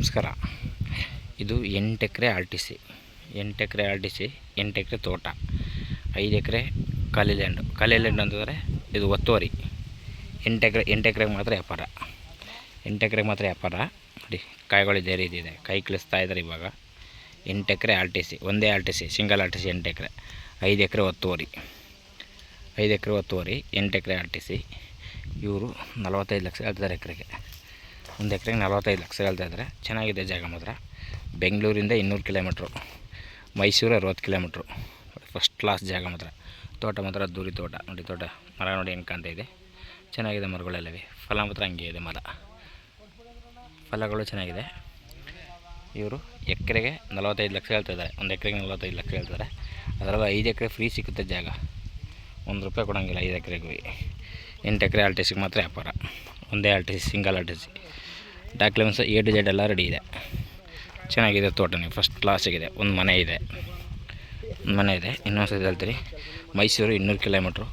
ನಮಸ್ಕಾರ. ಇದು 8 ಎಕರೆ ಆರ್ ಟಿ ಸಿ, 8 ಎಕರೆ ಆರ್ ಟಿ ಸಿ, 8 ಎಕರೆ ತೋಟ, 5 ಎಕರೆ ಖಾಲಿ ಲ್ಯಾಂಡ್ ಅಂತಂದರೆ ಇದು ಒತ್ತುವರಿ. 8 ಎಕರೆಗೆ ಮಾತ್ರ ವ್ಯಾಪಾರ, 8 ಎಕರೆಗೆ ಮಾತ್ರ ವ್ಯಾಪಾರ. ನೋಡಿ ಕಾಯಿಗಳು ಇದೇ ರೀತಿ ಇದೆ, ಕೈ ಕಳಿಸ್ತಾ ಇದ್ದಾರೆ ಇವಾಗ. 8 ಎಕರೆ ಆರ್ ಟಿ ಸಿ, ಒಂದೇ R T C, single R T C 8 ಎಕರೆ, 5 ಎಕರೆ ಒತ್ತುವರಿ, 5 ಎಕರೆ ಒತ್ತುವರಿ, 8 ಎಕರೆ ಆರ್ ಟಿ ಸಿ. ಇವರು 45 ಲಕ್ಷ ಹೇಳ್ತಿದ್ದಾರೆ ಎಕರೆಗೆ. ಒಂದು ಎಕರೆಗೆ 45 ಲಕ್ಷ ಹೇಳ್ತಾಯಿದ್ದಾರೆ. ಚೆನ್ನಾಗಿದೆ ಜಾಗ ಮಾತ್ರ. ಬೆಂಗಳೂರಿಂದ 200 kilometre, Mysuru 60 kilometre. First class ಜಾಗ ಮಾತ್ರ. ತೋಟ ಮಾತ್ರ ಅದ್ದೂರಿ ತೋಟ. ನೋಡಿ ತೋಟ, ಮರ ನೋಡಿ ಏನು ಕಾಣ್ತಾ ಇದೆ. ಚೆನ್ನಾಗಿದೆ ಮರಗಳೆಲ್ಲವೇ. ಫಲ ಮಾತ್ರ ಹಂಗೆ ಇದೆ, ಮರ ಫಲಗಳು ಚೆನ್ನಾಗಿದೆ. ಇವರು ಎಕರೆಗೆ 45 ಲಕ್ಷ ಹೇಳ್ತಾಯಿದ್ದಾರೆ. ಒಂದು ಎಕರೆಗೆ 45 ಲಕ್ಷ ಹೇಳ್ತಾರೆ. ಅದರಲ್ಲಿ 5 ಎಕರೆ ಫ್ರೀ ಸಿಗುತ್ತೆ ಜಾಗ, ₹1 ಕೊಡೋಂಗಿಲ್ಲ 5 ಎಕರೆಗೆ. 8 ಎಕರೆ ಆರ್ ಟಿ ಸಿಗೆ ಮಾತ್ರ ವ್ಯಾಪಾರ, ಒಂದೇ R T C, single R T C. Documents A to Z ಎಲ್ಲ ರೆಡಿ ಇದೆ. ಚೆನ್ನಾಗಿದೆ ತೋಟನೇ, ಫಸ್ಟ್ ಕ್ಲಾಸಾಗಿದೆ. ಒಂದು ಮನೆ ಇದೆ, ಇನ್ನೊಂದು ಸತಿ ಹೇಳ್ತೀರಿ. Mysuru 200 kilometre,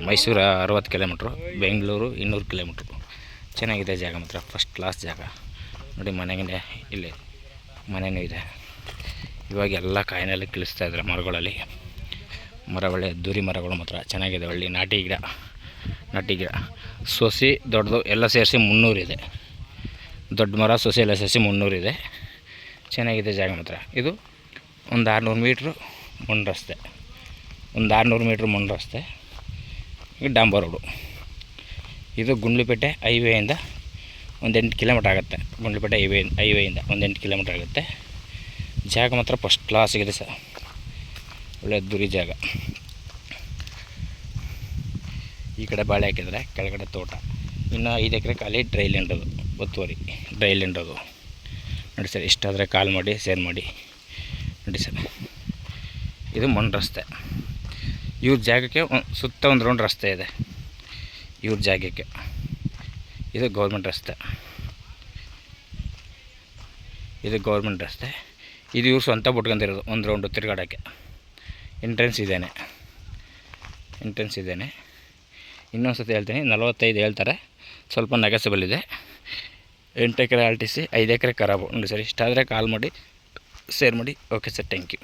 Mysuru 60 kilometre, Bengaluru 200 kilometre. ಚೆನ್ನಾಗಿದೆ ಜಾಗ ಮಾತ್ರ, ಫಸ್ಟ್ ಕ್ಲಾಸ್ ಜಾಗ. ನೋಡಿ ಮನೆಗೆ ಇಲ್ಲಿ ಮನೆಯೂ ಇದೆ. ಇವಾಗ ಎಲ್ಲ ಕಾಯಿನೆಲ್ಲ ಕಳಿಸ್ತಾ ಇದ್ದಾರೆ ಮರಗಳಲ್ಲಿ. ಮರ ಒಳ್ಳೆ ಅದ್ದೂರಿ ಮರಗಳು ಮಾತ್ರ ಚೆನ್ನಾಗಿದೆ. ಒಳ್ಳೆ ನಾಟಿ ಗಿಡ, ಸೊಸಿ ದೊಡ್ಡದು ಎಲ್ಲ ಸೇರಿಸಿ 300 ಇದೆ. ದೊಡ್ಡ ಮರ ಸೊಸೆ ಎಲ್ಲ ಸೇರಿಸಿ 300 ಇದೆ. ಚೆನ್ನಾಗಿದೆ ಜಾಗ ಮಾತ್ರ. ಇದು ಒಂದು 600 ಮೀಟ್ರು ಮಣ್ಣು ರಸ್ತೆ, ಒಂದು 600 ಮೀಟ್ರ್ ಮಣ್ಣು ರಸ್ತೆ, ಡಾಂಬರ್ ರೋಡು. ಇದು ಗುಂಡ್ಲುಪೇಟೆ ಹೈವೇಯಿಂದ ಒಂದು 8 ಕಿಲೋಮೀಟ್ರ್ ಆಗುತ್ತೆ. ಗುಂಡ್ಲುಪೇಟೆ ಹೈವೇಯಿಂದ ಒಂದು 8 ಕಿಲೋಮೀಟ್ರ್ ಆಗುತ್ತೆ. ಜಾಗ ಮಾತ್ರ ಫಸ್ಟ್ ಕ್ಲಾಸ್ ಆಗಿದೆ ಸರ್, ಒಳ್ಳೆ ಅದ್ದೂರಿ ಜಾಗ. ಈ ಕಡೆ ಬಾಳೆ ಹಾಕಿದರೆ, ಕೆಳಗಡೆ ತೋಟ. ಇನ್ನು 5 ಎಕರೆ ಖಾಲಿ ಡ್ರೈ ಲ್ಯಾಂಡ್ ಅದು, ಒತ್ತುವರಿ ಡ್ರೈ ಲ್ಯಾಂಡ್ ಅದು. ನೋಡಿ ಸರ್, ಇಷ್ಟಾದರೆ ಕಾಲ್ ಮಾಡಿ, ಶೇರ್ ಮಾಡಿ. ನೋಡಿ ಸರ್, ಇದು ಮಣ್ಣು ರಸ್ತೆ. ಇವ್ರ ಜಾಗಕ್ಕೆ ಸುತ್ತ ಒಂದು ರೌಂಡ್ ರಸ್ತೆ ಇದೆ ಇವ್ರ ಜಾಗಕ್ಕೆ. ಇದು ಗೌರ್ಮೆಂಟ್ ರಸ್ತೆ, ಇದು ಇವ್ರು ಸ್ವಂತ ಬಿಟ್ಕೊಂಡಿರೋದು. ಒಂದು ರೌಂಡು ತಿರುಗಾಡೋಕ್ಕೆ ಎಂಟ್ರೆನ್ಸ್ ಇದೇನೆ. ಇನ್ನೊಂದು ಸತಿ ಹೇಳ್ತೀನಿ, 45 ಹೇಳ್ತಾರೆ, ಸ್ವಲ್ಪ ನೆಗೆಸಬಲ್ ಇದೆ. 8 ಎಕರೆ ಆರ್ ಟಿ ಸಿ, 5 ಎಕರೆ ಖರಾಬು. ನೋಡಿ ಸರ್, ಇಷ್ಟಾದರೆ ಕಾಲ್ ಮಾಡಿ, ಶೇರ್ ಮಾಡಿ. Okay sir, thank you.